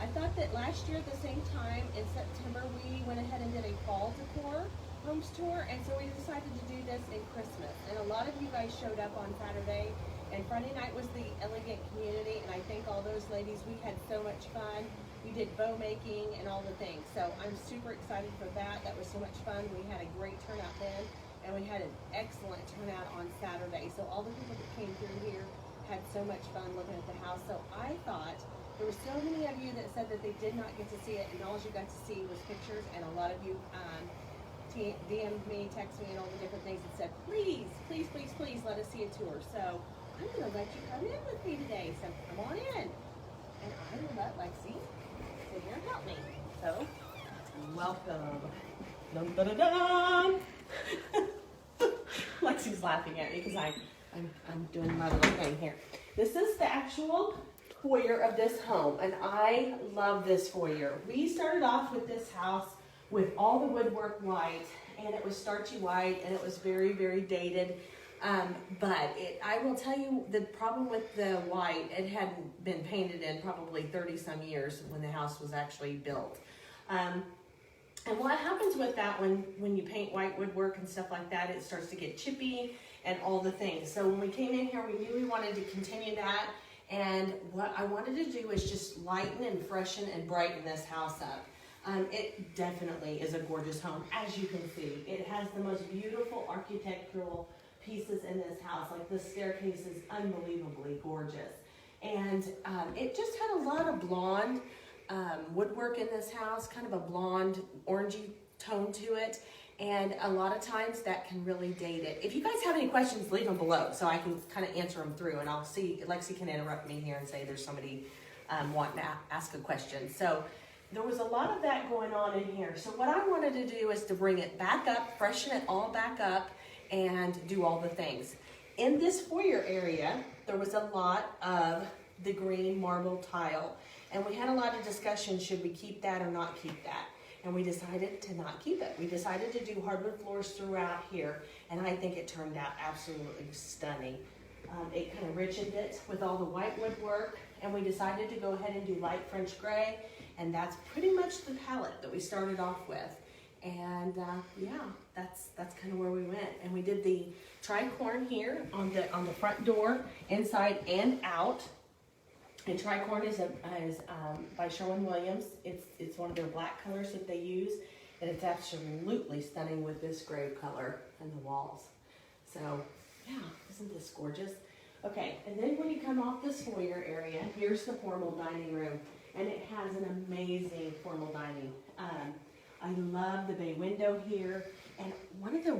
I thought that last year at the same time in September we went ahead and did a fall decor homes tour, and so we decided to do this in Christmas. And a lot of you guys showed up on Saturday, and Friday night was the elegant community, and I thank all those ladies. We had so much fun. We did bow making and all the things, so I'm super excited for that. That was so much fun. We had a great turnout then, and we had an excellent turnout on Saturday. So all the people that came through here had so much fun looking at the house. So I thought there were so many of you that said that they did not get to see it, and all you got to see was pictures, and a lot of you DM'd me, texted me, and all the different things and said, please, please, please, please let us see a tour. So I'm going to let you come in with me today. So come on in. And I will let Lexi sit here and help me. So, welcome. Dun, dun, dun, dun. Lexi's laughing at me because I'm doing my little thing here. This is the actual foyer of this home, and I love this foyer. We started off with this house with all the woodwork white, and it was starchy white, and it was very, very dated. But I will tell you the problem with the white, it hadn't been painted in probably 30 some years when the house was actually built. And what happens with that when you paint white woodwork and stuff like that, it starts to get chippy and all the things. So when we came in here, we knew we wanted to continue that. And what I wanted to do is just lighten and freshen and brighten this house up. It definitely is a gorgeous home, as you can see. It has the most beautiful architectural pieces in this house. Like the staircase is unbelievably gorgeous. And it just had a lot of blonde woodwork in this house, kind of a blonde orangey tone to it. And a lot of times that can really date it. If you guys have any questions, leave them below so I can kind of answer them through. And I'll see, Lexi can interrupt me here and say there's somebody wanting to ask a question. So there was a lot of that going on in here. So what I wanted to do is to bring it back up, freshen it all back up, and do all the things. In this foyer area, there was a lot of the green marble tile. And we had a lot of discussion, should we keep that or not keep that? And we decided to not keep it. We decided to do hardwood floors throughout here, and I think it turned out absolutely stunning. It kind of richened it with all the white woodwork, and we decided to go ahead and do light French gray, and that's pretty much the palette that we started off with. And yeah, that's kind of where we went. And we did the tricorn here on the front door, inside and out. And tricorn is by Sherwin-Williams. It's one of their black colors that they use, and it's absolutely stunning with this gray color and the walls. So yeah, isn't this gorgeous? Okay, and then when you come off this foyer area, here's the formal dining room, and it has an amazing formal dining. I love the bay window here, and one of the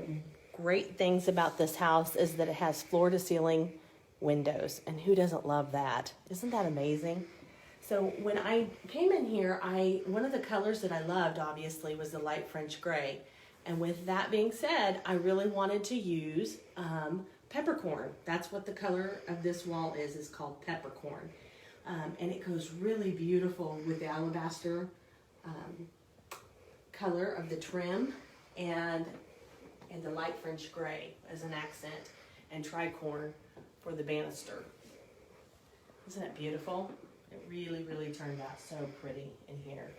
great things about this house is that it has floor-to-ceiling windows, and who doesn't love that? Isn't that amazing? So when I came in here, one of the colors that I loved, obviously, was the light French gray. And with that being said, I really wanted to use peppercorn. That's what the color of this wall is called peppercorn. And it goes really beautiful with the alabaster color of the trim and the light French gray as an accent, and tricorn for the banister. Isn't it beautiful? It really, really turned out so pretty in here.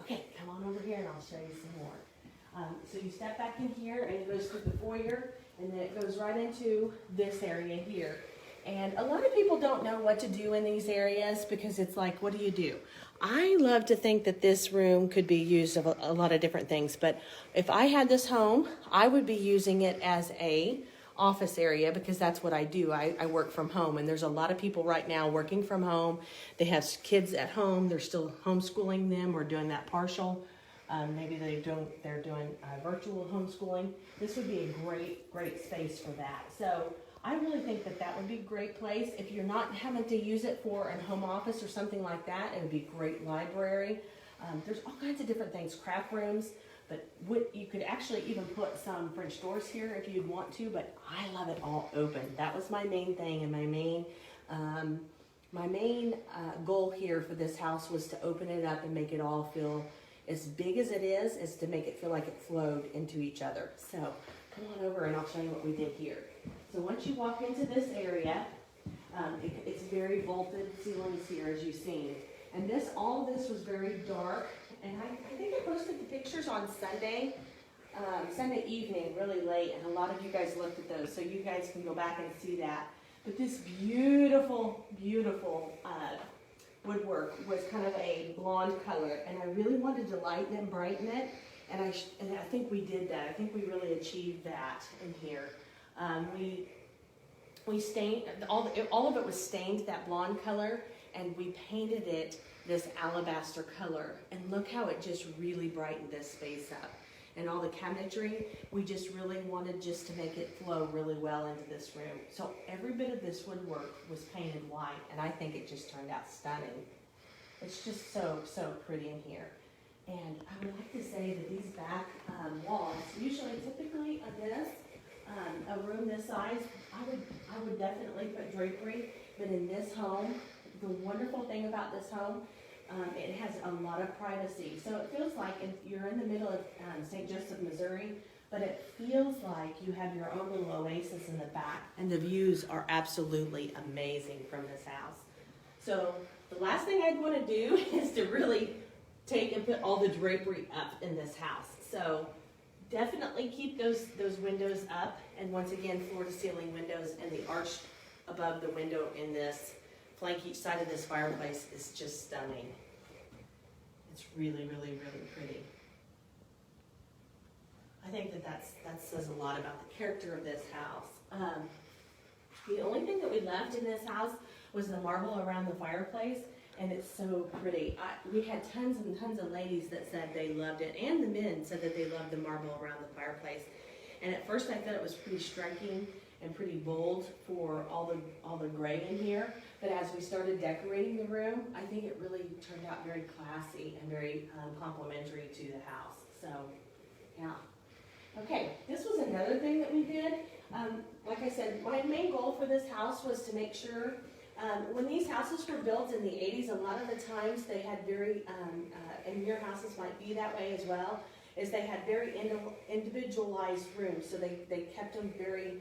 Okay, come on over here and I'll show you some more. So you step back in here and it goes through the foyer, and then it goes right into this area here. And a lot of people don't know what to do in these areas because it's like, what do you do? I love to think that this room could be used of a lot of different things, but if I had this home, I would be using it as a office area because that's what I do. I work from home, and there's a lot of people right now working from home. They have kids at home. They're still homeschooling them or doing that partial. Maybe they're doing virtual homeschooling. This would be a great space for that. So I really think that would be a great place. If you're not having to use it for a home office or something like that, it would be a great library. There's all kinds of different things, craft rooms, but you could actually even put some French doors here if you'd want to, but I love it all open. That was my main thing, and my main goal here for this house was to open it up and make it all feel as big as it is to make it feel like it flowed into each other. So come on over and I'll show you what we did here. So once you walk into this area, it's very vaulted ceilings here, as you've seen. And all of this was very dark. And I think I posted the pictures on Sunday evening, really late, and a lot of you guys looked at those, so you guys can go back and see that. But this beautiful, beautiful woodwork was kind of a blonde color, and I really wanted to lighten and brighten it, and I think we did that. I think we really achieved that in here. We stained, all of it was stained that blonde color, and we painted it this alabaster color, and look how it just really brightened this space up. And all the cabinetry, we just really wanted just to make it flow really well into this room. So every bit of this woodwork was painted white, and I think it just turned out stunning. It's just so, so pretty in here. And I would like to say that these back walls, typically on this, a room this size, I would definitely put drapery, but in this home, the wonderful thing about this home, it has a lot of privacy. So it feels like you're in the middle of St. Joseph, Missouri, but it feels like you have your own little oasis in the back. And the views are absolutely amazing from this house. So the last thing I'd want to do is to really take and put all the drapery up in this house. So definitely keep those windows up. And once again, floor to ceiling windows, and the arch above the window in this flank each side of this fireplace is just stunning. It's really, really, really pretty. I think that says a lot about the character of this house. The only thing that we left in this house was the marble around the fireplace, and it's so pretty. We had tons and tons of ladies that said they loved it, and the men said that they loved the marble around the fireplace. And at first I thought it was pretty striking and pretty bold for all the gray in here. But as we started decorating the room, I think it really turned out very classy and very complimentary to the house. So, yeah. Okay, this was another thing that we did. Like I said, my main goal for this house was to make sure, when these houses were built in the 80s, a lot of the times they had very, and your houses might be that way as well, is they had very individualized rooms. So they kept them very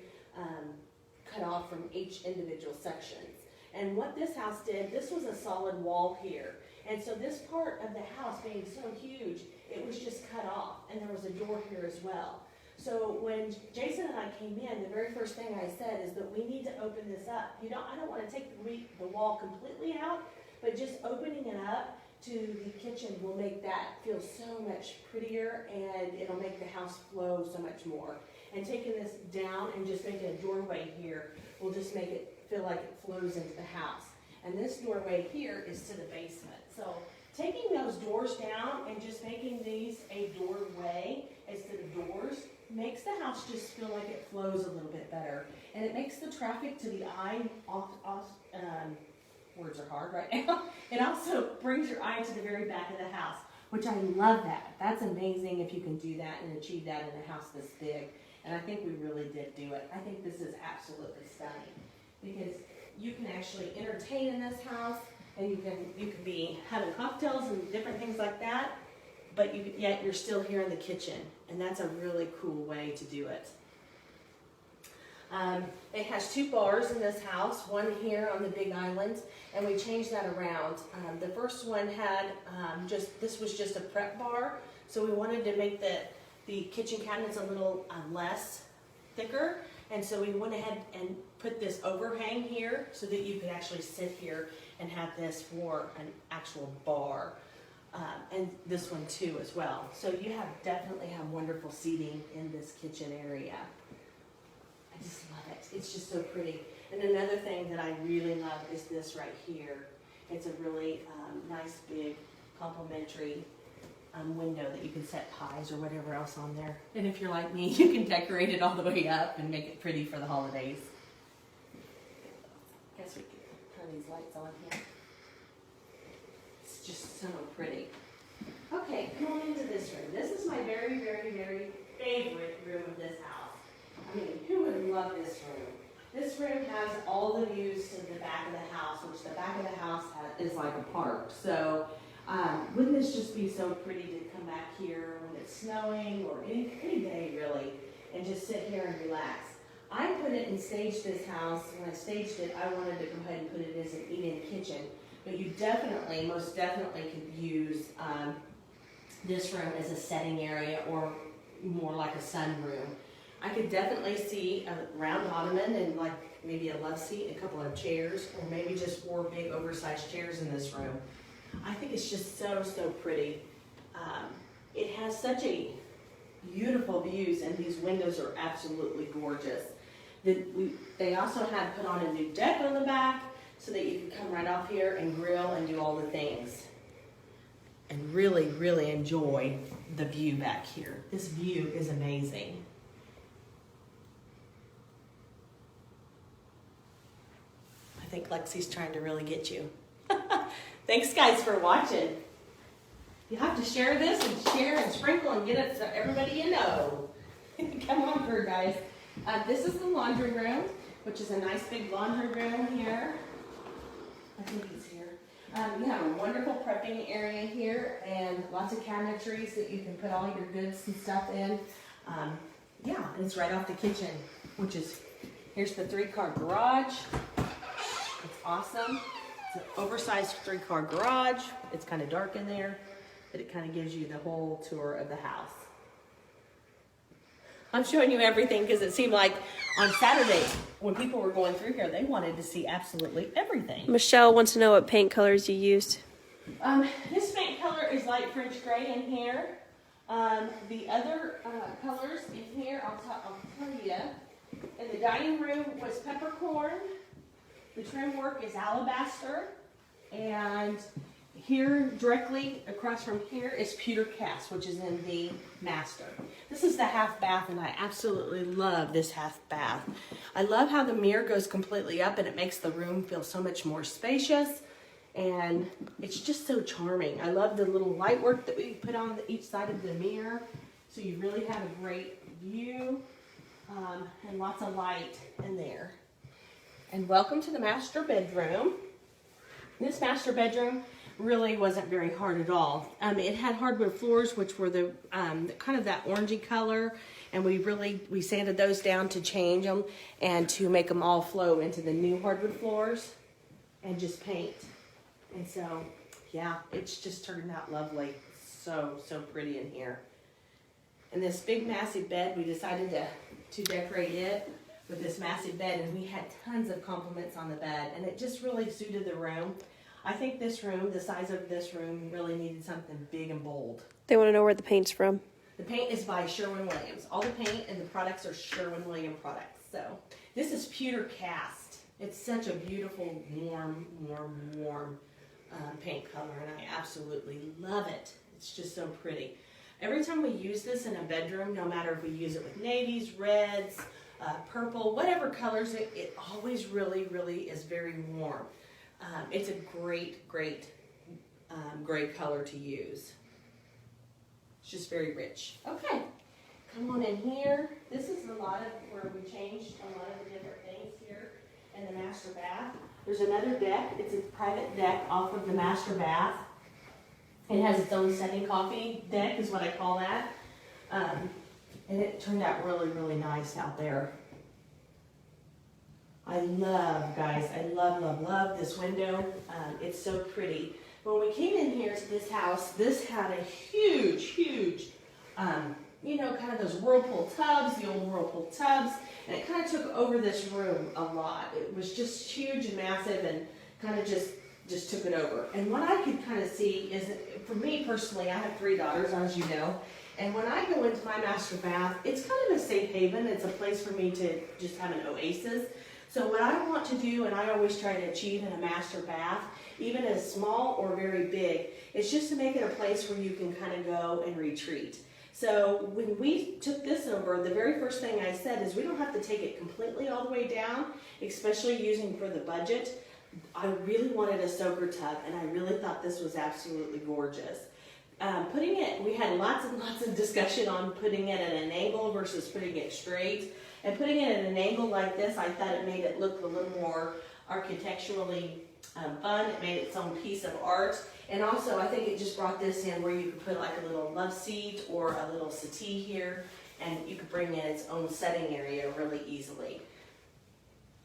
cut off from each individual sections. And what this house did, this was a solid wall here. And so this part of the house being so huge, it was just cut off. And there was a door here as well. So when Jason and I came in, the very first thing I said is that we need to open this up. I don't want to take the wall completely out, but just opening it up to the kitchen will make that feel so much prettier, and it'll make the house flow so much more. And taking this down and just making a doorway here will just make it feel like it flows into the house. And this doorway here is to the basement. So taking those doors down and just making these a doorway instead of doors makes the house just feel like it flows a little bit better. And it makes the traffic to the eye words are hard right now. It also brings your eye to the very back of the house, which I love that. That's amazing if you can do that and achieve that in a house this big. And I think we really did do it. I think this is absolutely stunning because you can actually entertain in this house, and you can be having cocktails and different things like that, but yet you're still here in the kitchen, and that's a really cool way to do it. It has 2 bars in this house, one here on the big island, and we changed that around. The first one had this was just a prep bar, so we wanted to make the kitchen cabinets a little less thicker, and so we went ahead and put this overhang here so that you could actually sit here and have this for an actual bar, and this one too as well. So you definitely have wonderful seating in this kitchen area. I just love it. It's just so pretty. And another thing that I really love is this right here. It's a really nice big complimentary window that you can set pies or whatever else on there. And if you're like me, you can decorate it all the way up and make it pretty for the holidays. I guess we can turn these lights on here. It's just so pretty. Okay, come on into this room. This is my very, very, very favorite room of this house. I mean, who would love this room? This room has all the views to the back of the house, which the back of the house is like a park. So wouldn't this just be so pretty to come back here when it's snowing or any day really, and just sit here and relax? I put it and staged this house. When I staged it, I wanted to go ahead and put it as an eat-in kitchen. but you definitely, most definitely could use this room as a setting area or more like a sunroom. I could definitely see a round ottoman and like maybe a love seat, a couple of chairs, or maybe just 4 big oversized chairs in this room. I think it's just so, so pretty. It has such a beautiful views, and these windows are absolutely gorgeous. They also had put on a new deck on the back so that you can come right off here and grill and do all the things. And really, really enjoy the view back here. This view is amazing. I think Lexi's trying to really get you. Thanks guys for watching. You have to share this and share and sprinkle and get it so everybody you know. Come on through, guys. This is the laundry room, which is a nice big laundry room here. I think it's here. You have a wonderful prepping area here and lots of cabinetries that you can put all your goods and stuff in. Yeah, it's right off the kitchen, which is, here's the 3-car garage. It's awesome. It's an oversized 3-car garage. It's kind of dark in there, but it kind of gives you the whole tour of the house. I'm showing you everything because it seemed like on Saturday when people were going through here, they wanted to see absolutely everything. Michelle wants to know what paint colors you used. This paint color is light French gray in here. The other colors in here, I'll tell you. In the dining room was peppercorn. The trim work is alabaster. And here, directly across from here, is pewter cast, which is in the master. This is the half bath, and I absolutely love this half bath. I love how the mirror goes completely up, and it makes the room feel so much more spacious, and it's just so charming. I love the little light work that we put on each side of the mirror, so you really have a great view, and lots of light in there. And welcome to the master bedroom. This master bedroom really wasn't very hard at all. It had hardwood floors, which were the kind of that orangey color, and we sanded those down to change them and to make them all flow into the new hardwood floors and just paint. And so, yeah, it's just turned out lovely. So, so pretty in here. And this big massive bed, we decided to decorate it with this massive bed, and we had tons of compliments on the bed, and it just really suited the room. I think this room, the size of this room, really needed something big and bold. They want to know where the paint's from. The paint is by Sherwin-Williams. All the paint and the products are Sherwin-Williams products. So this is pewter cast. It's such a beautiful, warm paint color, and I absolutely love it. It's just so pretty. Every time we use this in a bedroom, no matter if we use it with navies, reds, purple, whatever colors, it always really, really is very warm. It's a great gray color to use. It's just very rich. Okay, come on in here. This is a lot of where we changed a lot of the different things here in the master bath. There's another deck. It's a private deck off of the master bath. It has its own setting coffee deck is what I call that. And it turned out really, really nice out there. I love, guys, I love this window. It's so pretty. When we came in here to this house, this had a huge, you know, kind of those whirlpool tubs, the old whirlpool tubs, and it kind of took over this room a lot. It was just huge and massive and kind of just took it over. And what I could kind of see is, for me personally, I have 3 daughters, as you know, and when I go into my master bath, it's kind of a safe haven. It's a place for me to just have an oasis. So what I want to do, and I always try to achieve in a master bath, even as small or very big, is just to make it a place where you can kind of go and retreat. So when we took this over, the very first thing I said is we don't have to take it completely all the way down, especially using for the budget. I really wanted a soaker tub, and I really thought this was absolutely gorgeous. Putting it, we had lots and lots of discussion on putting it at an angle versus putting it straight. And putting it at an angle like this, I thought it made it look a little more architecturally fun. It made its own piece of art. And also, I think it just brought this in where you could put like a little love seat or a little settee here, and you could bring in its own setting area really easily.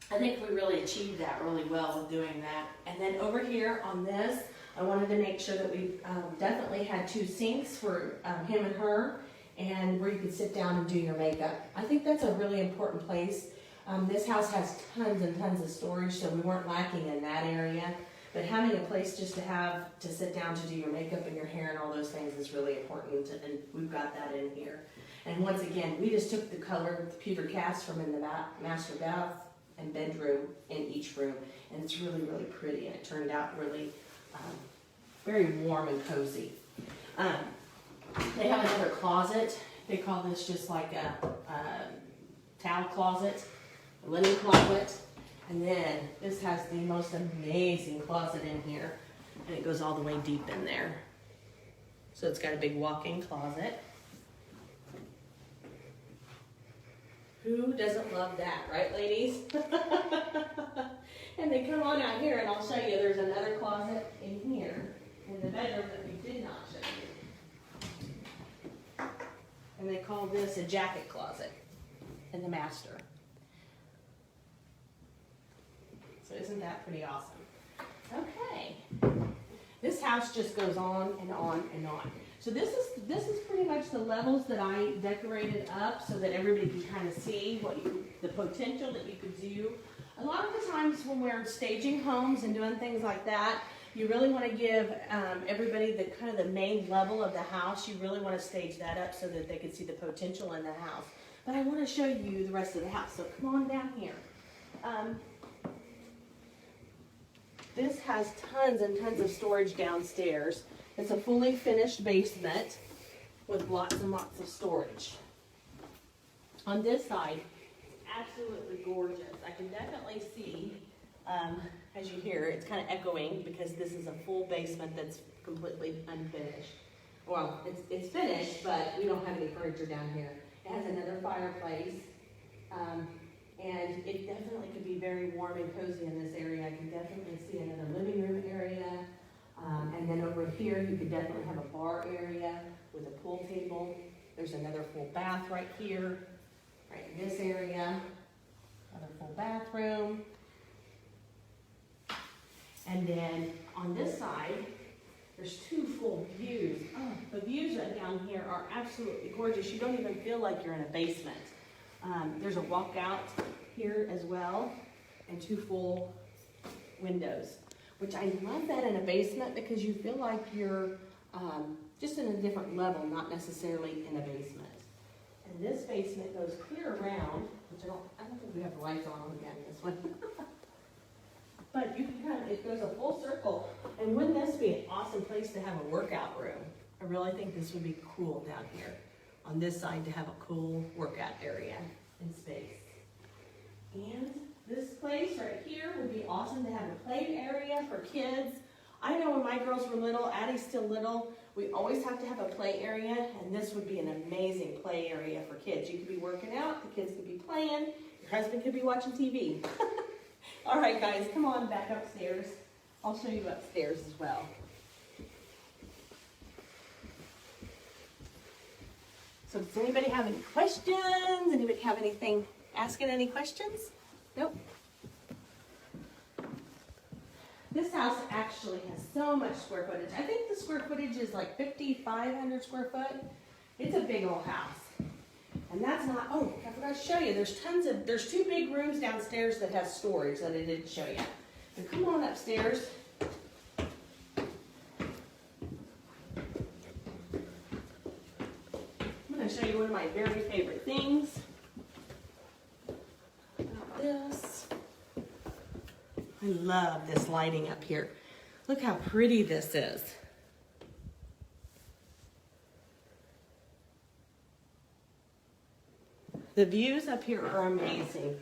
I think we really achieved that really well with doing that. And then over here on this, I wanted to make sure that we definitely had 2 sinks for him and her, and where you could sit down and do your makeup. I think that's a really important place. This house has tons and tons of storage, so we weren't lacking in that area. But having a place just to sit down to do your makeup and your hair and all those things is really important, and we've got that in here. And once again, we just took the color, the pewter cast from in the master bath and bedroom in each room, and it's really, really pretty, and it turned out really very warm and cozy. They have another closet. They call this just like a towel closet, a linen closet, and then this has the most amazing closet in here, and it goes all the way deep in there. So it's got a big walk-in closet. Who doesn't love that, right, ladies? And they come on out here, and I'll show you. There's another closet in here, in the bedroom that we did not show you. And they call this a jacket closet in the master. So isn't that pretty awesome? Okay. This house just goes on and on and on. So this is pretty much the levels that I decorated up so that everybody can kind of see the potential that you could do. A lot of the times when we're staging homes and doing things like that, you really want to give everybody the kind of the main level of the house. You really want to stage that up so that they can see the potential in the house. But I want to show you the rest of the house. So come on down here. This has tons and tons of storage downstairs. It's a fully finished basement with lots and lots of storage. On this side, it's absolutely gorgeous. I can definitely see, as you hear, it's kind of echoing because this is a full basement that's completely unfinished. Well, it's finished, but we don't have any furniture down here. It has another fireplace, and it definitely could be very warm and cozy in this area. I can definitely see another living room area. And then over here, you could definitely have a bar area with a pool table. There's another full bath right here, right in this area. Another full bathroom. And then on this side, there's 2 full views. Oh, the views right down here are absolutely gorgeous. You don't even feel like you're in a basement. There's a walkout here as well, and 2 full windows, which I love that in a basement because you feel like you're just in a different level, not necessarily in a basement. And this basement goes clear around, which I don't think we have the lights on again this one. But you can it goes a full circle. And wouldn't this be an awesome place to have a workout room? I really think this would be cool down here on this side to have a cool workout area and space. And this place right here would be awesome to have a play area for kids. I know when my girls were little, Addie's still little, we always have to have a play area, and this would be an amazing play area for kids. You could be working out, the kids could be playing, your husband could be watching TV. All right, guys, come on back upstairs. I'll show you upstairs as well. So does anybody have any questions? Anybody have anything, asking any questions? Nope. This house actually has so much square footage. I think the square footage is like 5,500 square foot. It's a big old house. And that's not, oh, I forgot to show you. There's 2 big rooms downstairs that have storage that I didn't show you. So come on upstairs. I'm going to show you one of my very favorite things. This. I love this lighting up here. Look how pretty this is. The views up here are amazing.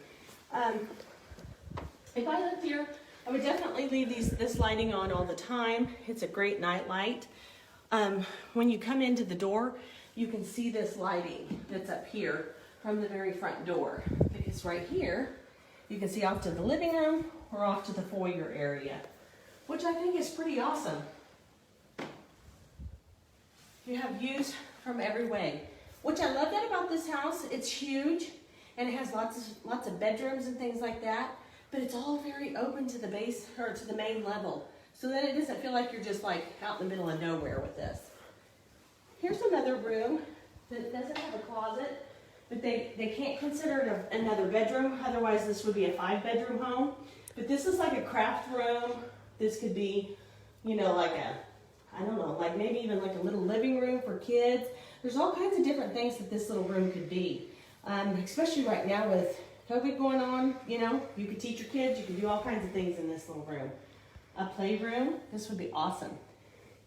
If I lived here, I would definitely leave this lighting on all the time. It's a great night light. When you come into the door, you can see this lighting that's up here from the very front door. Because right here, you can see off to the living room or off to the foyer area, which I think is pretty awesome. You have views from every way. Which I love that about this house. It's huge and it has lots of bedrooms and things like that. but it's all very open to the base or to the main level. So that it doesn't feel like you're just like out in the middle of nowhere with this. Here's another room that doesn't have a closet, but they can't consider it another bedroom. Otherwise, this would be a 5-bedroom home. But this is like a craft room. This could be, you know, like I don't know, like maybe even like a little living room for kids. There's all kinds of different things that this little room could be. Especially right now with COVID going on, you know, you could teach your kids, you can do all kinds of things in this little room. A playroom, this would be awesome.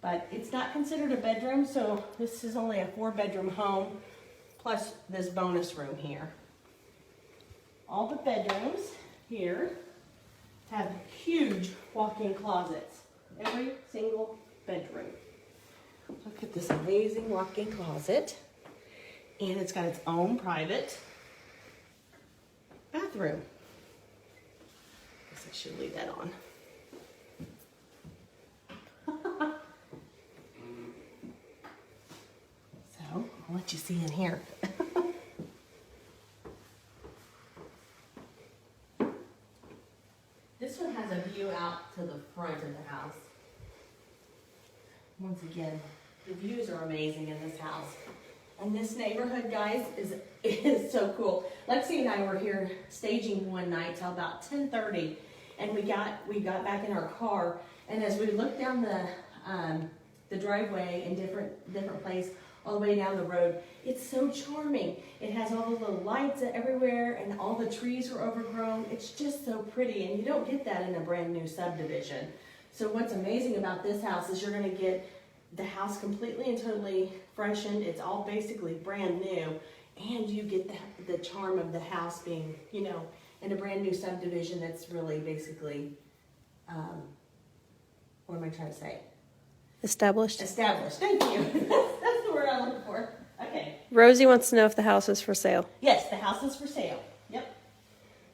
But it's not considered a bedroom, so this is only a 4-bedroom home, plus this bonus room here. All the bedrooms here have huge walk-in closets. Every single bedroom. Look at this amazing walk-in closet. And it's got its own private bathroom. Guess I should leave that on. So, I'll let you see in here. This one has a view out to the front of the house. Once again, the views are amazing in this house. And this neighborhood, guys, is so cool. Lexi and I were here staging one night till about 10:30, and we got back in our car. And as we looked down the driveway in different places all the way down the road, it's so charming. It has all the little lights everywhere, and all the trees are overgrown. It's just so pretty, and you don't get that in a brand new subdivision. So what's amazing about this house is you're going to get the house completely and totally freshened. It's all basically brand new, and you get the charm of the house being, you know, in a brand new subdivision that's really basically, what am I trying to say? Established. Established. Thank you. That's the word I'm looking for. Okay. Rosie wants to know if the house is for sale. Yes, the house is for sale. Yep.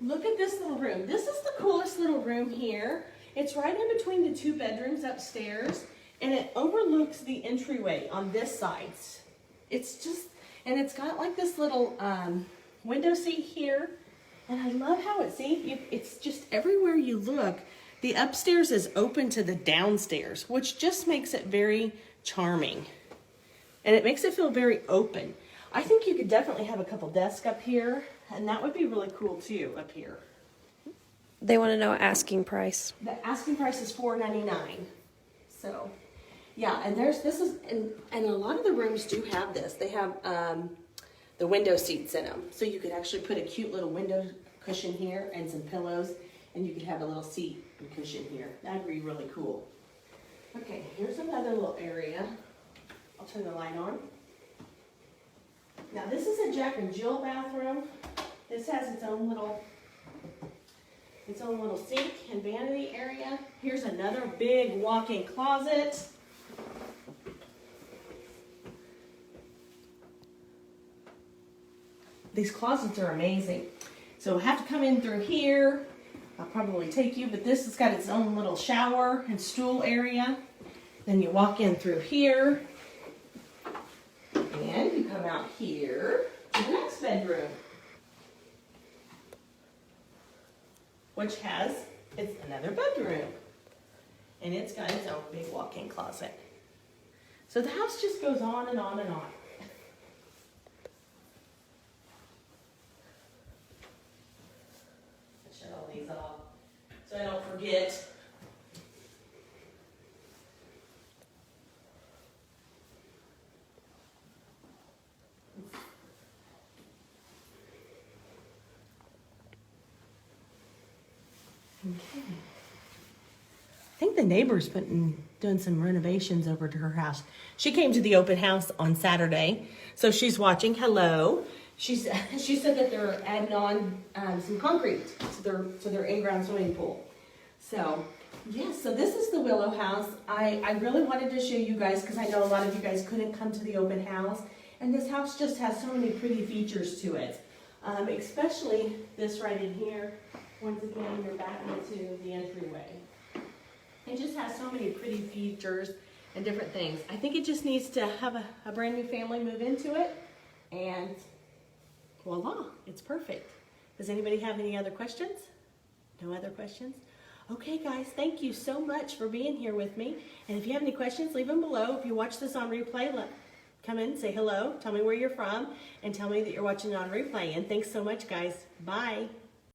Look at this little room. This is the coolest little room here. It's right in between the 2 bedrooms upstairs, and it overlooks the entryway on this side. It's just, and it's got like this little window seat here, and I love how it's just everywhere you look, the upstairs is open to the downstairs, which just makes it very charming. And it makes it feel very open. I think you could definitely have a couple desks up here, and that would be really cool too, up here. They want to know asking price. The asking price is $499. So, yeah, and and a lot of the rooms do have this. They have the window seats in them. So you could actually put a cute little window cushion here and some pillows, and you could have a little seat and cushion here. That'd be really cool. Okay, here's another little area. I'll turn the light on. Now this is a Jack and Jill bathroom. This has its own little sink and vanity area. Here's another big walk-in closet. These closets are amazing. So we'll have to come in through here. I'll probably take you, but this has got its own little shower and stool area. Then you walk in through here. And you come out here to the next bedroom, which it's another bedroom. And it's got its own big walk-in closet. So the house just goes on and on and on. Shut all these off so I don't forget. Okay. I think the neighbor's doing some renovations over to her house. She came to the open house on Saturday, so she's watching. Hello. She said that they're adding on some concrete to their in-ground swimming pool. So, yes, so this is the Willow House. I really wanted to show you guys because I know a lot of you guys couldn't come to the open house. And this house just has so many pretty features to it, especially this right in here. Once again, you're back into the entryway. It just has so many pretty features and different things. I think it just needs to have a brand new family move into it, and voila, it's perfect. Does anybody have any other questions? No other questions? Okay, guys, thank you so much for being here with me. And if you have any questions, leave them below. If you watch this on replay, come in, say hello, tell me where you're from, and tell me that you're watching it on replay. And thanks so much, guys. Bye.